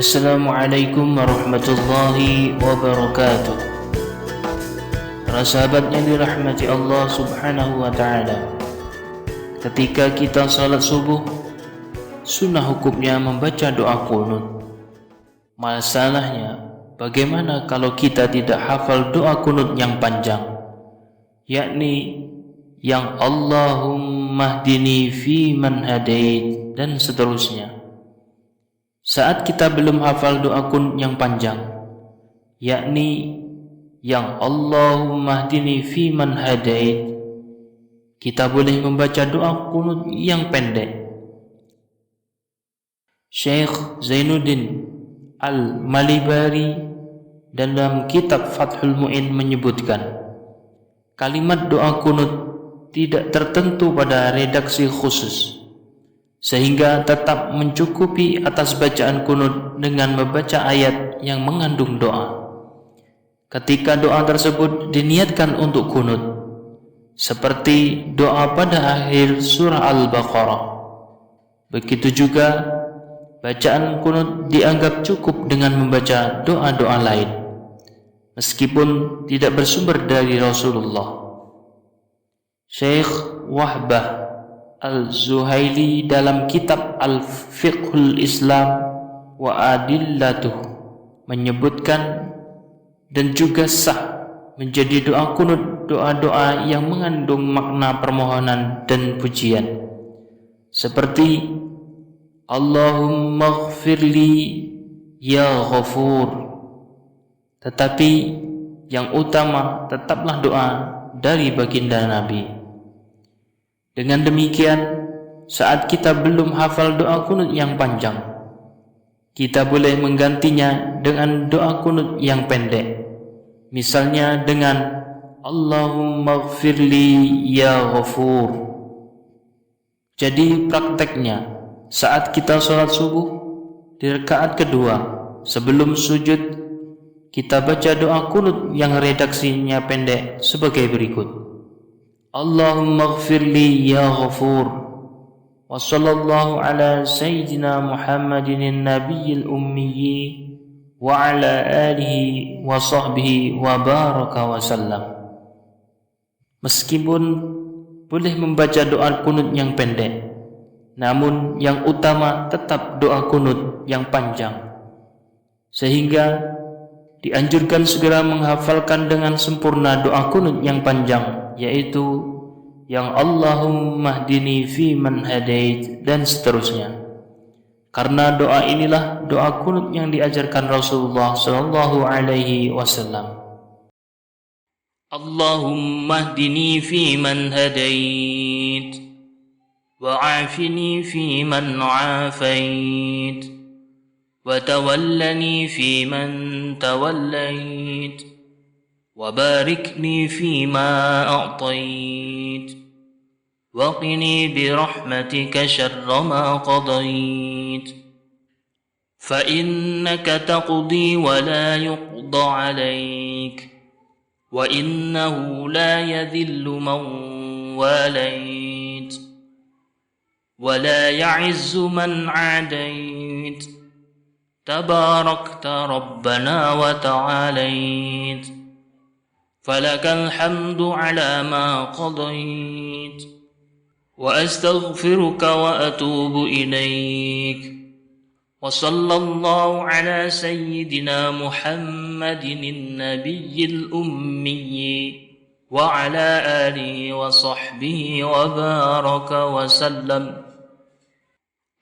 Assalamualaikum warahmatullahi wabarakatuh. Para sahabat yang dirahmati Allah subhanahu wa ta'ala, ketika kita salat subuh, sunnah hukumnya membaca doa qunut. Masalahnya, bagaimana kalau kita tidak hafal doa qunut yang panjang, yakni yang Allahumma hdini fi man hadait dan seterusnya. Saat kita belum hafal doa qunut yang panjang, yakni yang Allahumma hdini fi man hadait, kita boleh membaca doa qunut yang pendek. Syekh Zainuddin Al-Malibari dalam kitab Fathul Mu'in menyebutkan, kalimat doa qunut tidak tertentu pada redaksi khusus, sehingga tetap mencukupi atas bacaan qunut dengan membaca ayat yang mengandung doa. Ketika doa tersebut diniatkan untuk qunut, seperti doa pada akhir surah Al-Baqarah. Begitu juga bacaan qunut dianggap cukup dengan membaca doa-doa lain, meskipun tidak bersumber dari Rasulullah. Syekh Wahbah Al-Zuhaili dalam kitab Al-Fiqhul Islam wa Adillatuh menyebutkan dan juga sah menjadi doa qunut doa-doa yang mengandung makna permohonan dan pujian, seperti Allahumma ghfirli ya ghafur. Tetapi yang utama tetaplah doa dari baginda Nabi. Dengan demikian, saat kita belum hafal doa qunut yang panjang, kita boleh menggantinya dengan doa qunut yang pendek. Misalnya dengan Allahumma ghfirli ya ghafur. Jadi prakteknya, saat kita sholat subuh, di rakaat kedua sebelum sujud, kita baca doa qunut yang redaksinya pendek sebagai berikut: Allahumma ghfirli ya ghafur, wa sallallahu ala sayyidina Muhammadin nabiyil ummiyyi wa ala alihi wa sahbihi wa baraka wa sallam. Meskipun boleh membaca doa qunut yang pendek, namun yang utama tetap doa qunut yang panjang, sehingga dianjurkan segera menghafalkan dengan sempurna doa qunut yang panjang, yaitu yang Allahumma hdini fi man hadait dan seterusnya. Karena doa inilah doa qunut yang diajarkan Rasulullah sallallahu alaihi wasallam. Allahumma hdini fi man hadait wa afini fi man afait wa tawallani fi man tawallait wa barikni fi ma a'tait wa qini bi rahmatika syarra ma qadait fa innaka taqdi wa la yuqda 'alaik wa innahu la yadhillu man walait wa la ya'izzu man 'adait tabarakta rabbana wa ta'alait falakal hamdu 'ala ma qadait wa astaghfiruka wa atubu ilaik wa sallallahu ala sayyidina Muhammadin nabiyil ummiyyi wa ala alihi wa sahbihi wa baraka wa sallam.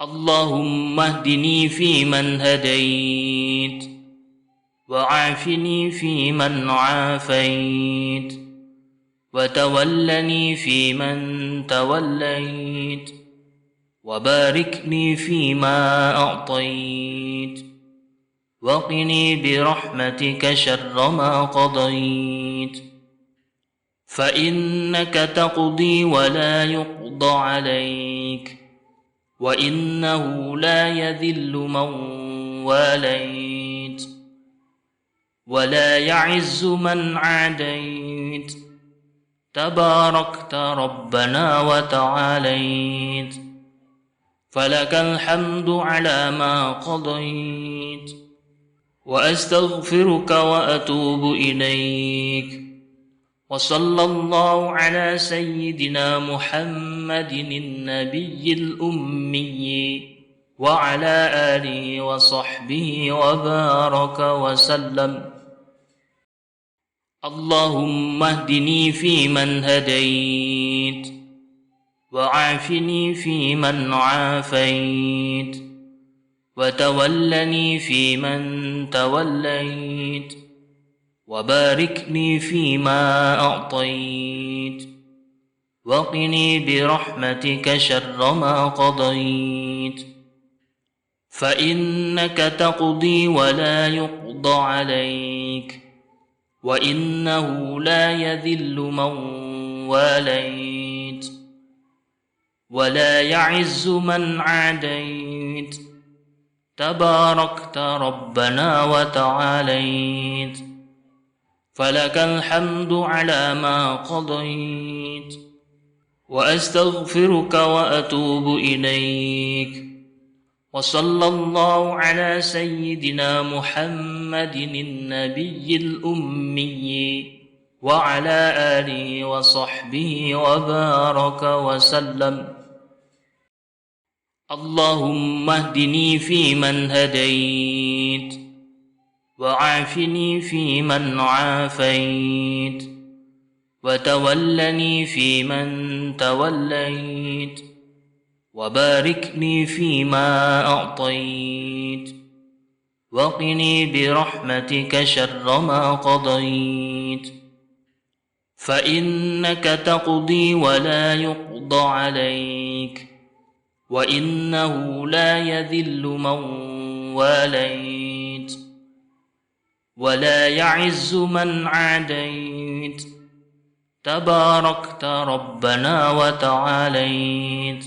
Allahumma hdini fi man hadait wa afini fi man afait wa tawallani fi man tawallait wa barikni fi ma a'tait wa qini bi rahmatika syarra ma qadait fa innaka taqdi wa la yuqda 'alaik wa innahu la yadhillu man walait wa la ya'izzu man 'adait tabarakta rabbana wa ta'alait فلك الحمد على ما قضيت وأستغفرك وأتوب إليك وصلى الله على سيدنا محمد النبي الأمي وعلى آله وصحبه وبارك وسلم. اللهم اهدني فيمن هديت وعافني فيمن عافيت وتولني فيمن توليت وبارك لي فيما أعطيت وقني برحمتك شر ما قضيت فإنك تقضي ولا يقضى عليك وإنه لا يذل من واليت ولا يعز من عاديت تباركت ربنا وتعاليت فلك الحمد على ما قضيت وأستغفرك وأتوب إليك وصلى الله على سيدنا محمد النبي الأمي وعلى آله وصحبه وبارك وسلم. اللهم اهدني فيمن هديت وعافني فيمن عافيت وتولني فيمن توليت وبارك لي فيما أعطيت وقني برحمتك شر ما قضيت فإنك تقضي ولا يقضى عليك وإنه لا يذل من واليت ولا يعز من عاديت تباركت ربنا وتعاليت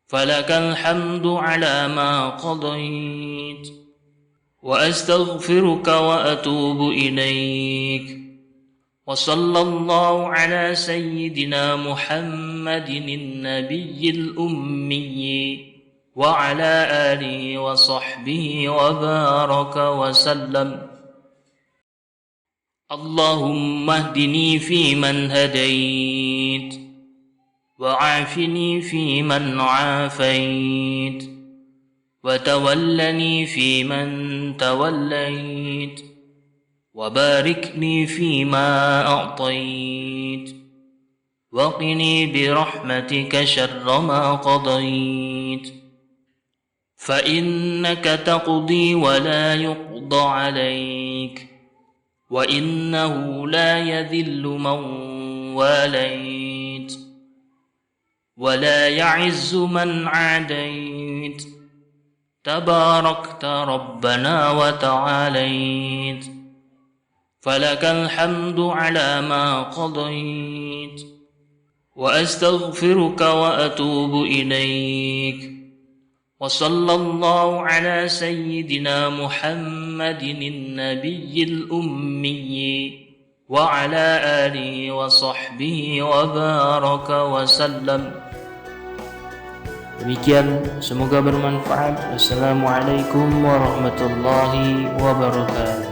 فلك الحمد على ما قضيت وأستغفرك وأتوب إليك وصلى الله على سيدنا محمد النبي الأمي وعلى آله وصحبه وبارك وسلم. اللهم اهدني فيمن هديت وعافني فيمن عافيت وتولني فيمن توليت وبارك لي فيما أعطيت وقني برحمتك شر ما قضيت فإنك تقضي ولا يقضى عليك وإنه لا يذل من واليت ولا يعز من عاديت تباركت ربنا وتعاليت فلك الحمد على ما قضيت وأستغفرك وأتوب إليك وصلى الله على سيدنا محمد النبي الأمي وعلى آله وصحبه وبارك وسلم. Demikian, semoga bermanfaat. Wassalamualaikum warahmatullahi wabarakatuh.